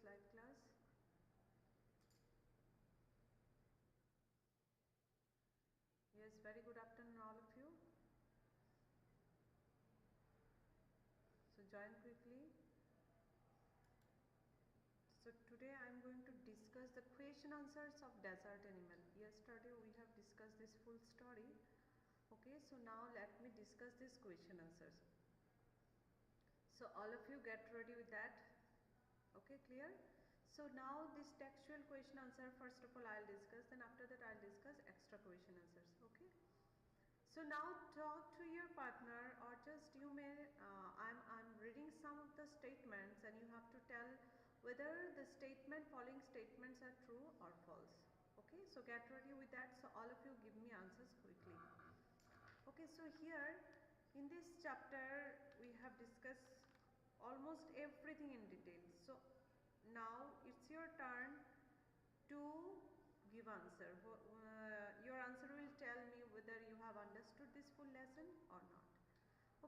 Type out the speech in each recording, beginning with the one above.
live class. Yes, very good afternoon all of you. So join quickly. So today I am going to discuss the question answers of desert animal. Yesterday we have discussed this full story. Okay, so now let me discuss this question answers. So all of you get ready with that. Okay, clear? So now this textual question answer, first of all I'll discuss, then after that I'll discuss extra question answers. Okay. So now talk to your partner, or just you may, I'm reading some of the statements and you have to tell whether the following statements are true or false. Okay, so get ready with that. So all of you give me answers quickly. Okay, so here in this chapter we have discussed almost everything in detail. So now it's your turn to give answer. Your answer will tell me whether you have understood this full lesson or not.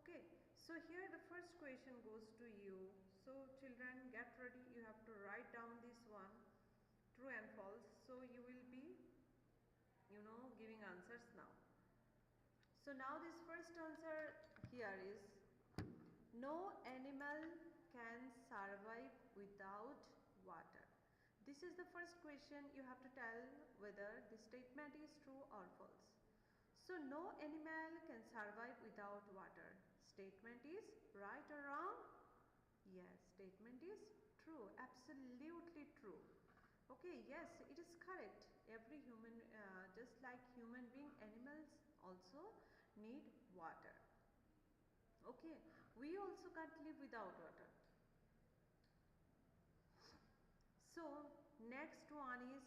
Okay, so here the first question goes to you. So children, get ready. You have to write down this one, true and false. So you will be, giving answers now. So now this first answer here is, no animal can survive without water. This is the first question. You have to tell whether the statement is true or false. So no animal can survive without water. Statement is right or wrong? Yes, statement is true, absolutely true. Okay, yes, it is correct. Every human, just like human being, animals also need water. Okay, we also can't live without water. So next one is,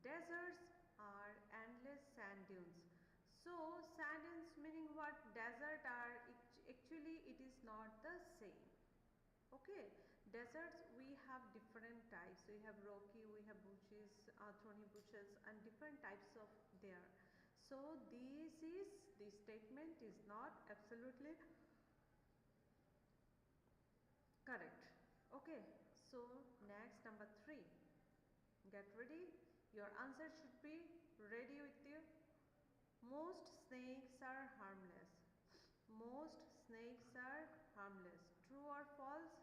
deserts are endless sand dunes. So sand dunes meaning what? Desert are, actually it is not the same. Okay, deserts we have different types. We have rocky, we have bushes, thorny bushes, and different types of there. So this statement is not absolutely correct. Okay, so next, number 3. Get ready. Your answer should be ready with you. Most snakes are harmless. Most snakes are harmless. True or false?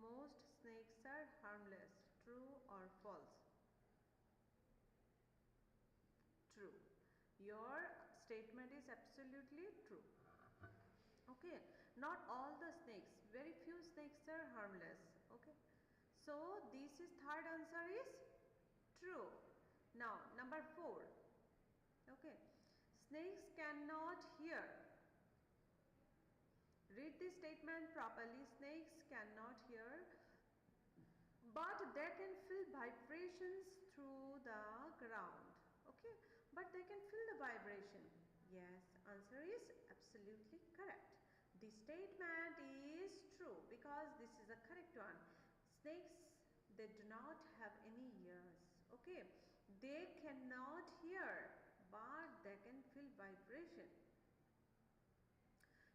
Most snakes are harmless. True or false? True. Your statement is absolutely true. Okay, not all the snakes, very few snakes are harmless. Okay, so this is third answer is true. Now number 4. Okay, snakes cannot hear. Read this statement properly. Snakes cannot hear, but they can feel vibrations through the ground. Okay, but they can feel the vibration. Yes, answer is absolutely correct. The statement is true because this is the correct one. Snakes, they do not have any ears. Okay, they cannot hear, but they can feel vibration.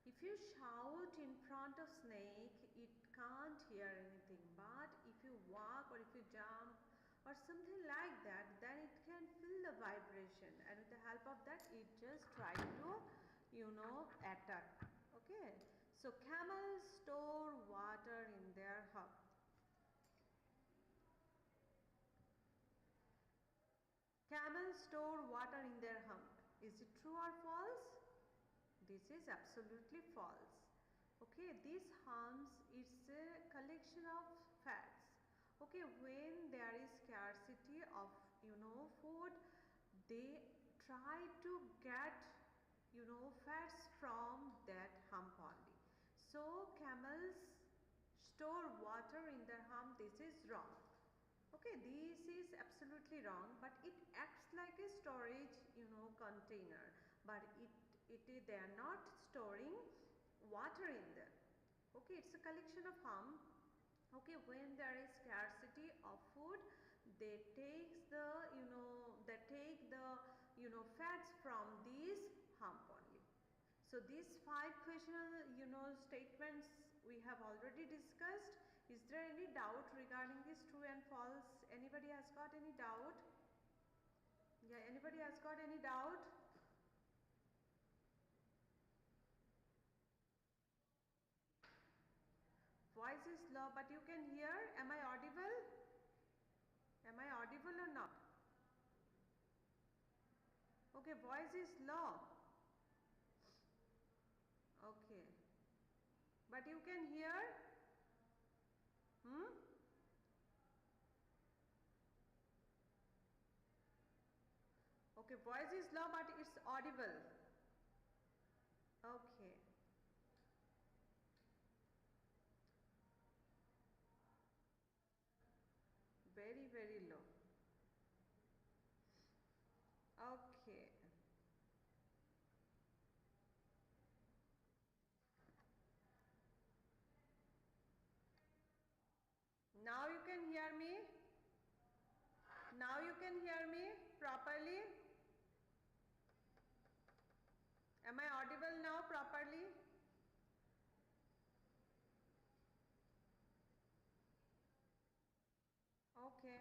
If you shout in front of snake, it can't hear anything, but if you walk or if you jump or something like that, then it can feel the vibration, and with the help of that it just try to attack. Okay, so camels store water in their hump. Camels store water in their hump. Is it true or false? This is absolutely false. Okay, these humps, it's a collection of fats. Okay, when there is scarcity of food, they try to get fats from that hump only. So camels store water in their hump. This is wrong. Okay, this is absolutely wrong, but it acts like a storage container, but they are not storing water in there. Okay, it's a collection of hump. Okay, when there is scarcity of food, they take the fats from these hump only. So these 5 questionable statements we have already discussed, Is there any doubt regarding this true and false? Anybody has got any doubt? Yeah, anybody has got any doubt? Voice is low, but you can hear. Am I audible? Am I audible or not? Okay, voice is low. Okay. But you can hear? Okay, voice is low, but it's audible. Okay. Very, very low. Okay. Now you can hear me? Now you can hear me properly? Am I audible now properly? Okay.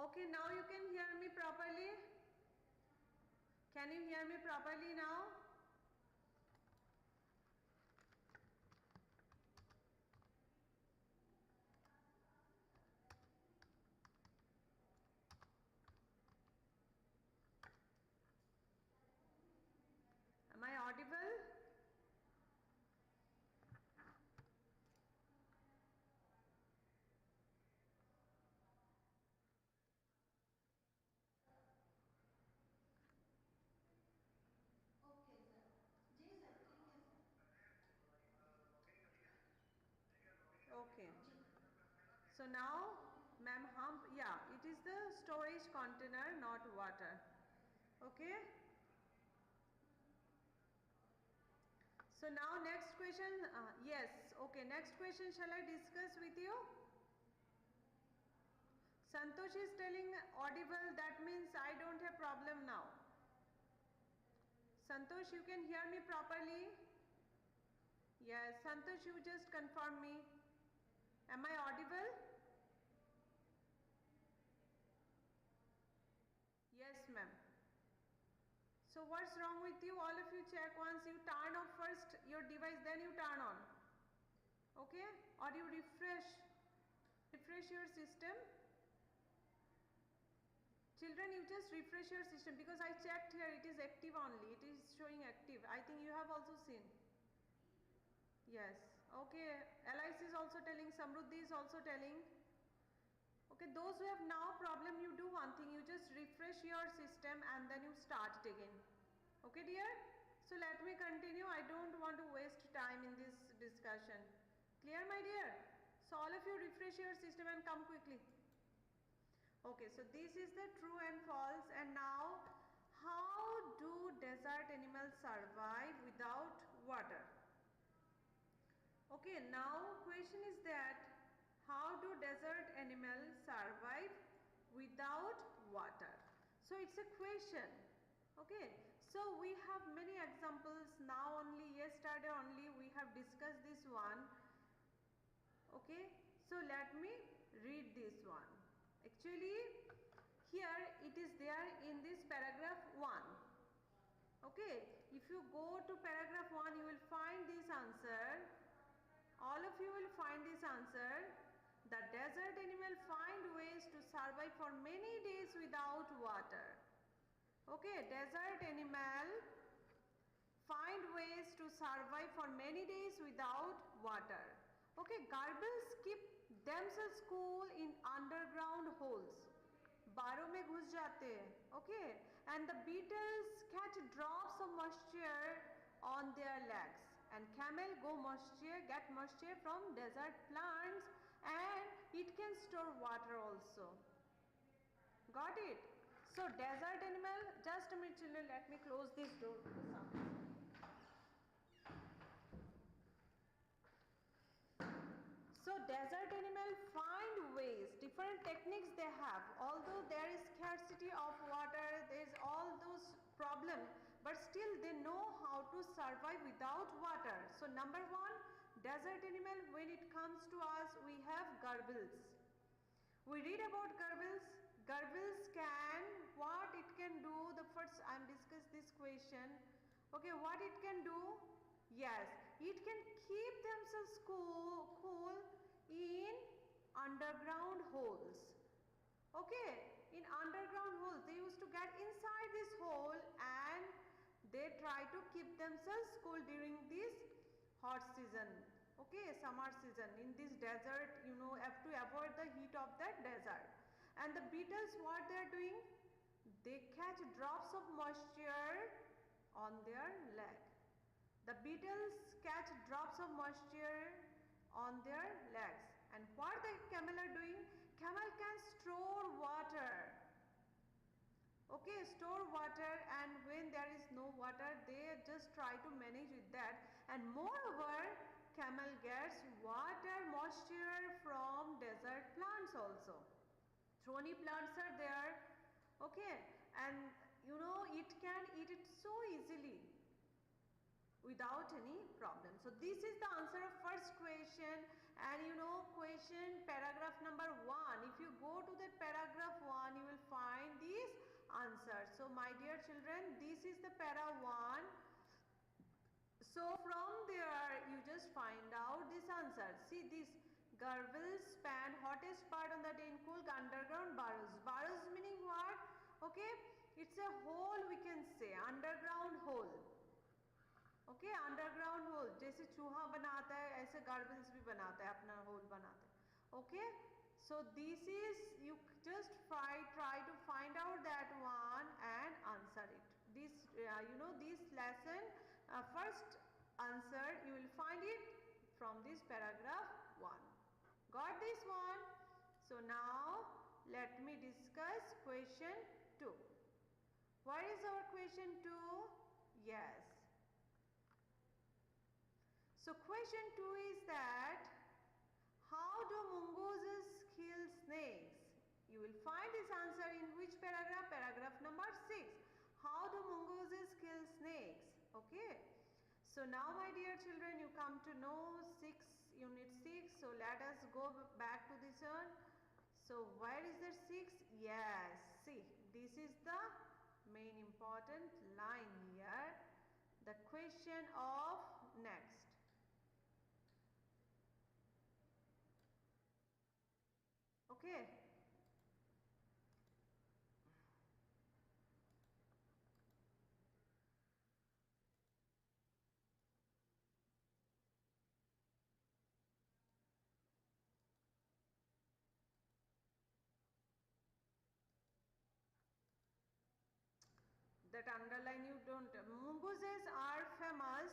Okay, now you can hear me properly? Can you hear me properly now? Am I audible? Okay sir जी sir ठीक है sir Okay. जी So now, ma'am, yeah, it is the storage container, not water. Okay. So now next question, yes, okay, next question shall I discuss with you? Santosh is telling audible, that means I don't have problem now. Santosh, you can hear me properly? Yes, Santosh, you just confirm me. Am I audible? Yes, ma'am. So what's wrong with you? All of you check once. You turn off first your device, then you turn on. Okay? Or you refresh your system. Children, you just refresh your system because I checked here, it is active only. It is showing active. I think you have also seen. Yes. Okay. LIC is also telling. Samruddhi is also telling. Okay, those who have now problem, you do one thing, you just refresh your system and then you start again. Okay dear? So let me continue, I don't want to waste time in this discussion. Clear my dear? So all of you refresh your system and come quickly. Okay, so this is the true and false, and now how do desert animals survive without water? Okay, now question is that how do desert animals survive without water? So it's a question. Okay, so we have many examples now, only yesterday only we have discussed this one. Okay, so let me read this one. Actually, here it is there in this paragraph 1. Okay, if you go to paragraph 1, you will find this answer. All of you will find this answer. The desert animal find ways to survive for many days without water. Okay, desert animal find ways to survive for many days without water. Okay, garbels keep themselves cool in underground holes. बारों में घुस जाते हैं. Okay, and the beetles catch drops of moisture on their legs. And camel get moisture from desert plants, and it can store water also. Got it? So desert animal, just a minute children, let me close this door. So desert animal find ways, different techniques they have. Although there is scarcity of water, there is all those problems, but still they know how to survive without water. So number 1, desert animal, when it comes to us, we have garbels. We read about garbels. Garbels can, what it can do, the first I am discuss this question. Okay, what it can do? Yes, it can keep themselves cool in underground holes. Okay, in underground holes, they used to get inside this hole and they try to keep themselves cool during this hot season. Okay, summer season. In this desert, you know, have to avoid the heat of that desert. And the beetles, what they are doing? They catch drops of moisture on their leg. The beetles catch drops of moisture on their legs. And what the camel are doing? Camel can store water. Okay, store water, and when there is no water, they just try to manage with that. And moreover, camel gets water moisture from desert plants also. Thorny plants are there. Okay, and you know, it can eat it so easily without any problem. So this is the answer of first question. And you know, question paragraph number 1. If you go to that paragraph 1, you will find this answer. So my dear children, this is the para 1. So from there you just find out this answer. See this, garbels span hottest part on the day in cool underground burrows. Burrows meaning what? Okay, it's a hole, we can say underground hole. Okay, underground hole, जैसे चूहा बनाता है ऐसे गार्बल्स भी बनाता है, अपना whole बनाता है. Okay, so this is, you just try to find out that one and answer it. This you know, this lesson first answer you will find it from this paragraph 1. Got this one? So now let me discuss question 2. What is our question 2? Yes. So question 2 is that, how do mongooses kill snakes? You will find this answer in which paragraph? Paragraph number 6. How do mongooses kill snakes? Okay. So now my dear children, you come to know unit 6. So let us go back to this one. So where is the 6? Yes. See, this is the main important line here. The question of next. Okay. That underline you don't. Mongooses are famous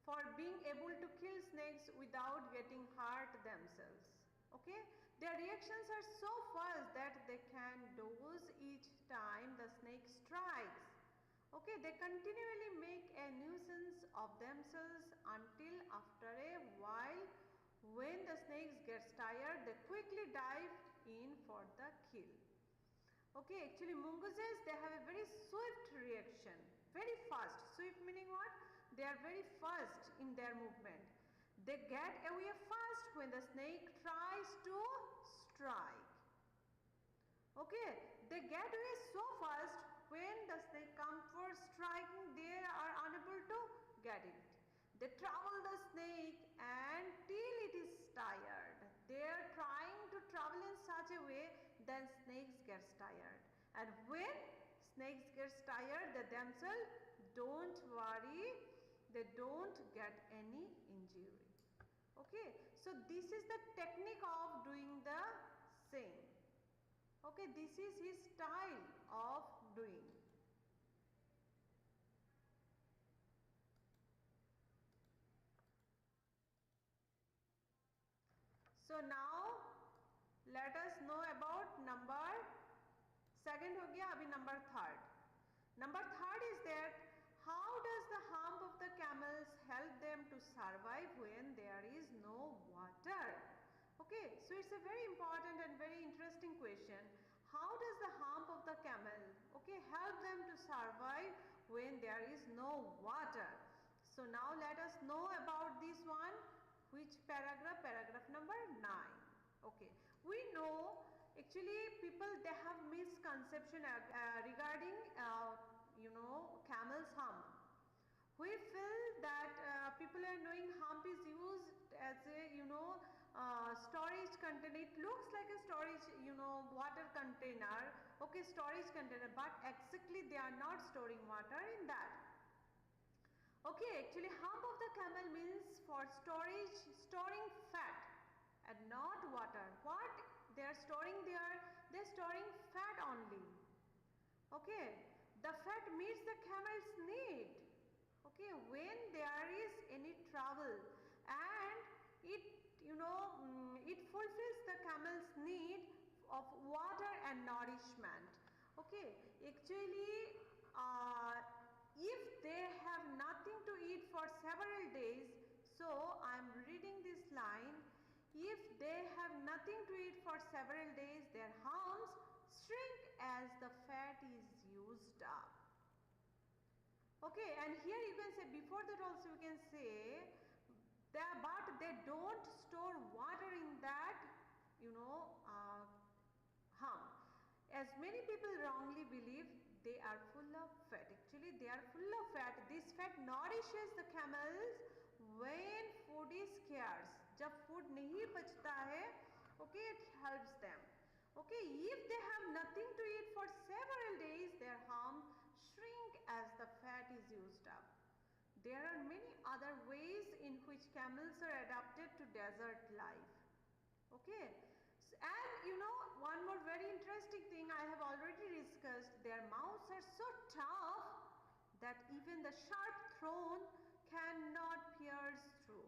for being able to kill snakes without getting hurt themselves. Okay, their reactions are so fast that they can doze each time the snake strikes. Okay, they continually make a nuisance of themselves until after a while, when the snakes gets tired, they quickly dive in for the kill. Okay, actually mongooses, they have a very swift reaction, very fast. Swift meaning what? They are very fast in their movement. They get away fast when the snake tries to strike. Okay, they get away so fast. When the snake come for striking, they are unable to get it. They trouble the snake until it is tired. They are trying to travel in such a way, then snakes gets tired. And when snakes gets tired, they themselves don't worry, they don't get any injury. Okay, so this is the technique of doing the same. Okay, this is his style of doing. So now let us know about number second हो गया, अभी number third. Number third is that how does the hump of the camels help them to survive when there is no water? Okay, so it's a very important and very interesting question. How does the hump of the camel, okay, help them to survive when there is no water? So now let us know about this one. Which paragraph? Paragraph number 9. Okay, we know actually people they have misconception regarding camel's hump. We feel that people are knowing hump is used as a storage container. It looks like a storage water container. Okay, storage container, but exactly they are not storing water in that. Okay, actually hump of the camel means for storing fat and not water. What they are storing there? They are storing fat only. Okay, the fat meets the camel's need. Okay, when there is any trouble and it it fulfills the camel's need of water and nourishment. Okay, actually if they have nothing to eat for several days, so I am reading this line, if they have nothing to eat for several days, their humps shrink as the fat is used up. Okay, and here you can say, before that also you can say, but they don't store water in that hump. As many people wrongly believe, they are full of fat. Actually they are full of fat. This fat nourishes the camels when food is scarce. जब food नहीं बचता है, okay, it helps them. Okay, if they have nothing to eat for several days, their hump shrink as the fat is used up. There are many other ways in which camels are adapted to desert life. Okay, and one more very interesting thing I have already discussed, their mouths are so tough that even the sharp thorn cannot pierce through.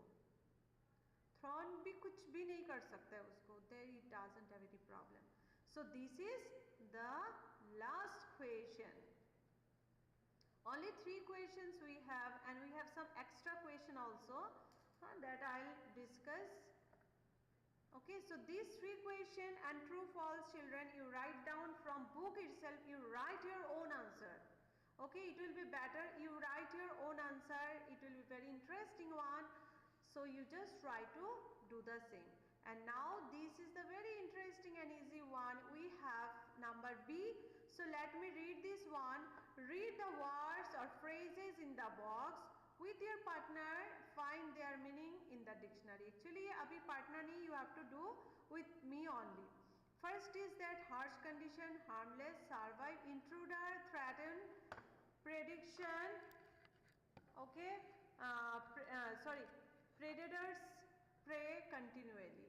Thorn भी कुछ भी नहीं कर सकता है उसको, there it doesn't have any problem. So this is the last question. Only 3 questions we have, and we have some extra question also that I'll discuss. Okay, so these 3 question and true false, children, you write down from book itself, you write your own answer. Okay, it will be better you write your own answer, it will be very interesting one. So you just try to do the same. And now this is the very interesting and easy one. We have number B. So let me read this one. Read the words or phrases in the box. With your partner, find their meaning in the dictionary. Actually abhi partner nahi, you have to do with me only. First is that harsh condition, harmless, survive, intruder, threaten, prediction. Okay, predators prey continually.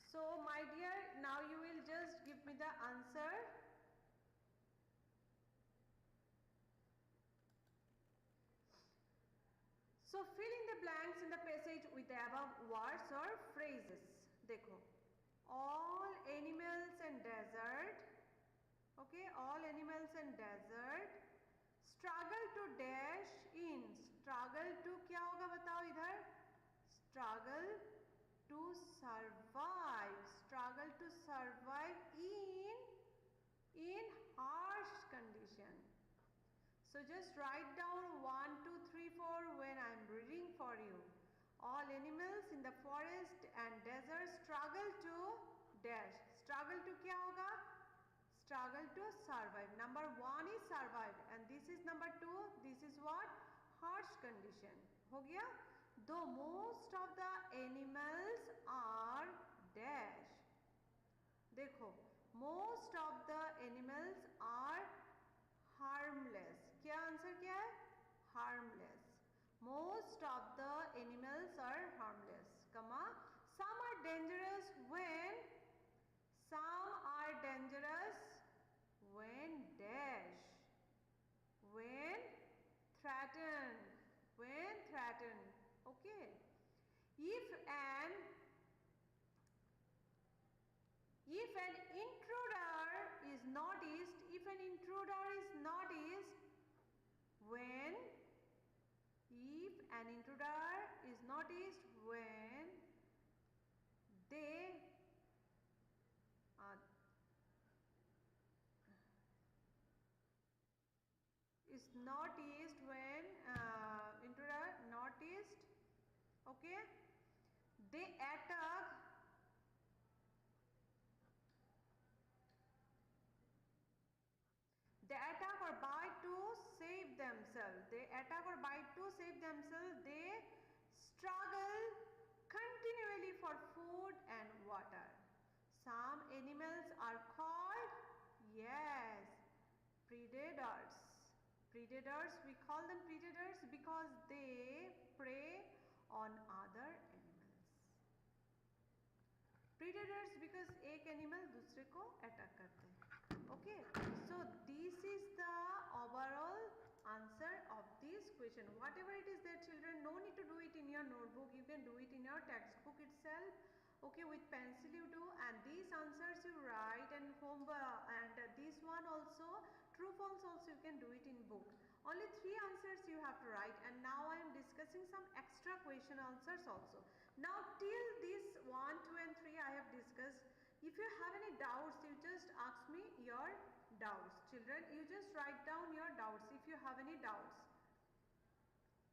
So my dear, now you will just give me the answer. So fill in the blanks in the passage with the above words or phrases. देखो, all animals and desert. Okay, all animals and desert struggle to dash in. Struggle to क्या होगा बताओ इधर? Struggle to survive. Struggle to survive in harsh condition. So just write down 1, 2, 3, 4 when I am reading for you. All animals in the forest and desert struggle to dash. Struggle to क्या होगा? Struggle to survive. Number 1 is survive and this is number 2. This is what? Harsh condition. हो गया? Though most of the animals are dash. देखो, most of the animals are harmless. क्या answer क्या है? Harmless. Most of the animals are harmless. Comma. Some are dangerous when. Some are dangerous when dash. When threatened. When threatened. Okay. If an intruder is noticed, when they is noticed when intruder noticed, okay, they attack or bite to save themselves. They struggle continually for food and water. Some animals are called, yes, predators. We call them predators because they prey on other animals. Predators because एक animal दूसरे को attack करते हैं. Okay, so this is the overall answer of this question. Whatever it is there, children, no need to do it in your notebook. You can do it in your textbook itself. Okay, with pencil you do, and these answers you write, and this one also, true false also you can do it in book. Only 3 answers you have to write, and now I am discussing some extra question answers also. Now till this 1, 2 and 3 I have discussed. If you have any doubts, you just ask me your doubts. Children, you just write down your doubts if you have any doubts.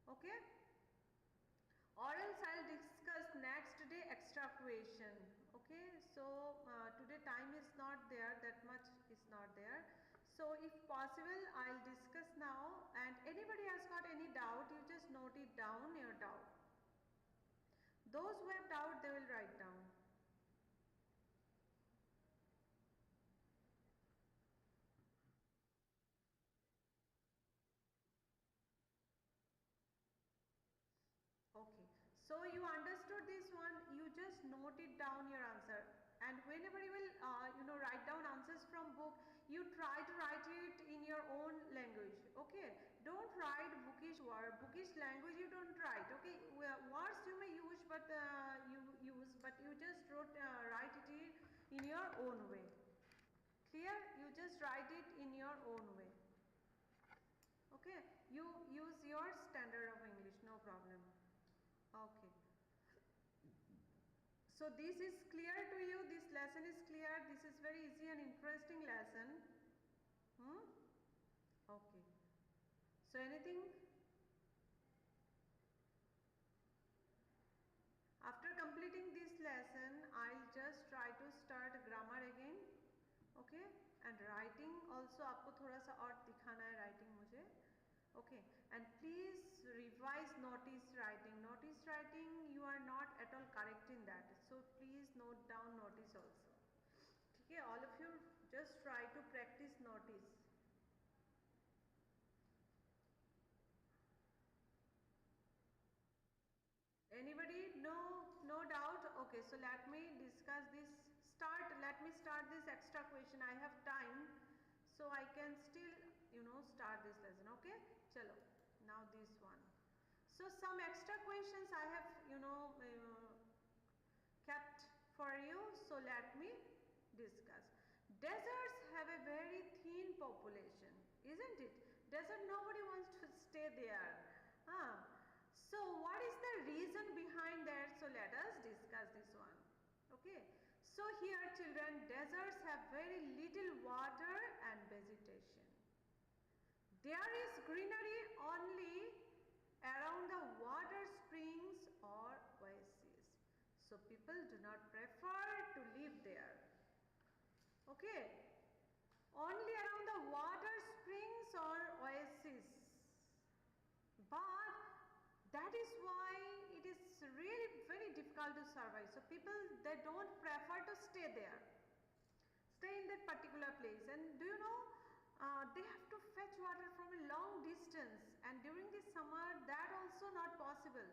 Okay? Or else I'll discuss next day extra question. Okay? So today time is not there, that much is not there. So if possible, I'll discuss now, and anybody has got any doubt, you just note it down, your doubt. Those who have doubt, they will write down. Okay, so you understood this one, you just note it down your answer, and whenever you will write down answers from book, you try to write it in your own language. Okay, don't write bookish word, bookish language you don't write. Okay, words you may use, but you just write it in your own way. Clear? You just write it in your own way. Okay, you use your standard of English, no problem. Okay, so this is clear to you, this lesson is clear, this is very easy and interesting lesson. Okay, so anything? After completing this lesson, I'll just try to start grammar again. Okay, and writing also आपको थोड़ा सा और दिखाना है writing मुझे. Okay, and please revise notice writing. Notice writing, you are not at all correct in that, so please note down notice also. Okay, all of you just try to practice notice. Anybody? No doubt? Okay, so let me discuss this. Let me start this extra question. I have time, so I can still start this lesson. Okay, chalo, now this one. So some extra questions I have kept for you, so let me discuss. Deserts have a very thin population, isn't it? Desert, nobody wants to stay there. So what is the reason behind that? So let us discuss this one. Okay, so here children, deserts have very little water and vegetation. There is greenery only around the water springs or Okay, only around the water springs or oases. But that is why it is really very difficult to survive. So people, they don't prefer to stay there, stay in that particular place. And do you know, they have to fetch water from a long distance, and during the summer that also not possible.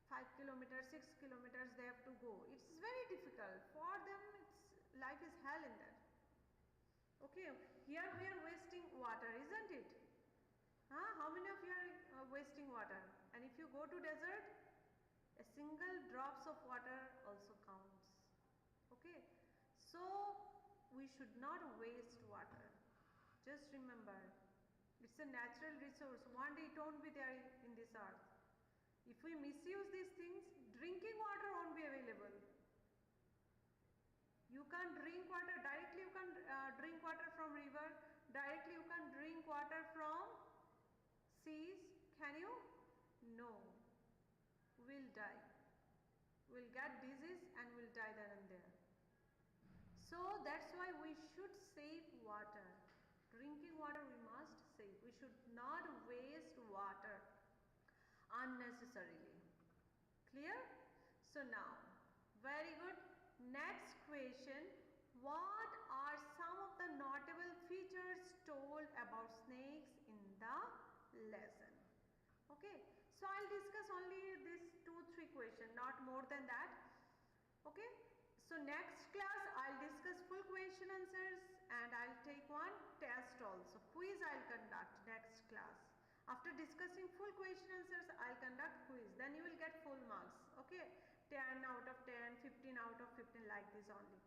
5 kilometers, 6 kilometers they have to go. It's very difficult for them. It's life is hell in that. Okay, here we are wasting water, isn't it? How many of you are wasting water? And if you go to desert, a single drops of water also counts. Okay, so we should not waste water. Just remember, it's a natural resource. One day it won't be there in this earth. If we misuse these things, drinking water won't be available. You can't drink water directly. You can drink water from river. Directly you can drink water from seas. Can you? No. We'll die. We'll get disease and we'll die then and there. So that's why we should save water. Drinking water we must save. We should not waste water unnecessarily. Clear? So now, very good. Next question. What are some of the notable features told about snakes in the lesson? Okay, so I'll discuss only these 2-3 questions, not more than that. Okay, so next class I'll discuss full question answers, and I'll take one test also. Quiz I'll conduct next class. After discussing full question answers, I'll conduct quiz. Then you will get full marks. Okay, 10 out of 10, 15 out of 15, like this only.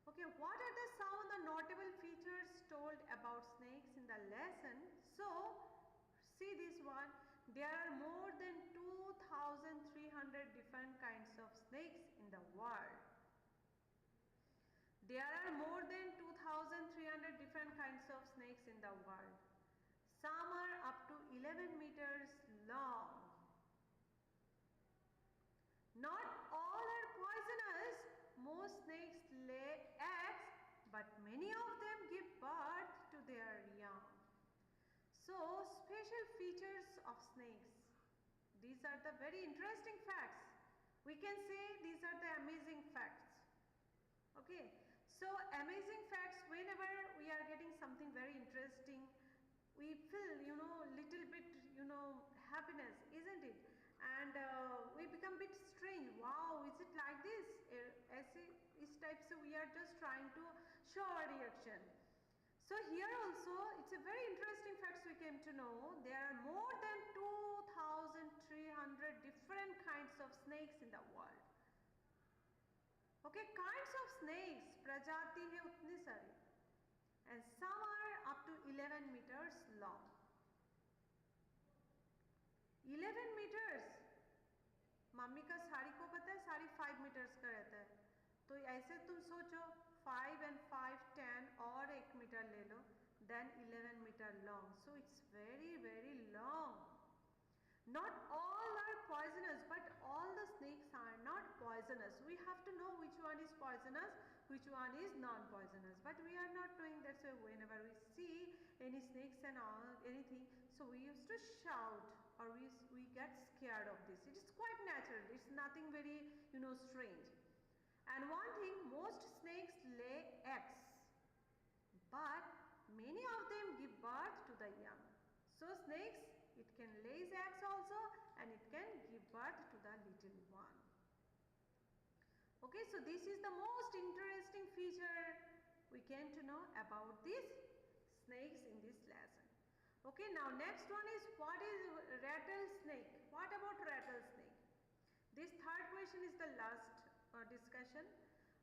Okay, what are some of the notable features told about snakes in the lesson? So, see this one. There are more than 2,300 different kinds of snakes in the world. There are more than 2,300 different kinds of snakes in the world. Some are up to 11 meters long. Not all are poisonous. Most snakes lay eggs, but many of them give birth to their young. So, special features of snakes. These are the very interesting facts. We can say these are the amazing facts. Okay, so amazing facts, whenever we are getting something very interesting, we feel, little bit, happiness, isn't it? And we become a bit strange. Wow, is it like this? This type, so we are just trying to show our reaction. So here also, it's a very interesting facts we came to know. There are more than 2,300 different kinds of snakes in the world. Okay, kinds of snakes, prajati hai utni sari. And some are up to 11 meters long. 11 meters. Mummy का साड़ी को पता है, sari 5 meters का रहता है. तो ऐसे तुम सोचो 5 and 5, 10 और 1 meter ले लो, then 11 meter long. So it's very, very long. Not all are poisonous, but all the snakes are not poisonous. We have to know which one is poisonous, which one is non-poisonous. But we are not doing that. So whenever we see any snakes and anything, so we used to shout, or we get scared of this. It is quite natural. It's nothing very, strange. And one thing, most snakes lay eggs, but many of them give birth to the young. So snakes, it can lay eggs also, and it can give birth to the little one. Okay, so this is the most interesting feature we came to know about these snakes in this lesson. Okay, now next one is, what is rattlesnake? What about rattlesnake? This third question is the last discussion.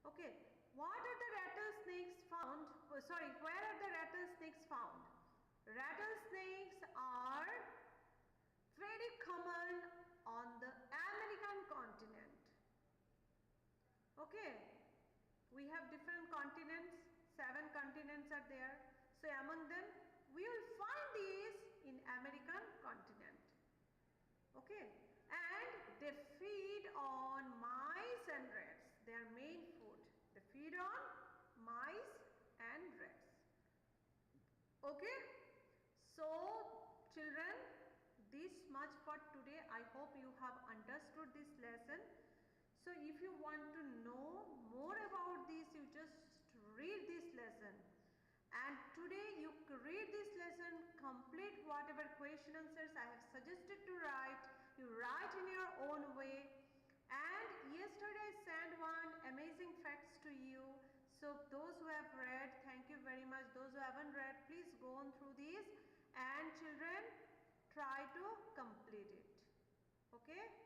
Okay, what are the rattlesnakes found? Where are the rattlesnakes found? Rattlesnakes are very common on the American continent. Okay, we have different continents, 7 continents are there. So among them, we will find these in American continent. Okay, and they feed on mice and rats. Their main food. They feed on mice Okay, so children, this much for today. I hope you have understood this lesson. So if you want to know more about this, you just read this lesson, and today you read this lesson, complete whatever question answers I have suggested to write. You write in your own way. And yesterday I sent one amazing facts to you. So those who have read, thank you very much. Those who haven't read, please go on through these, and children, try to complete it. Okay.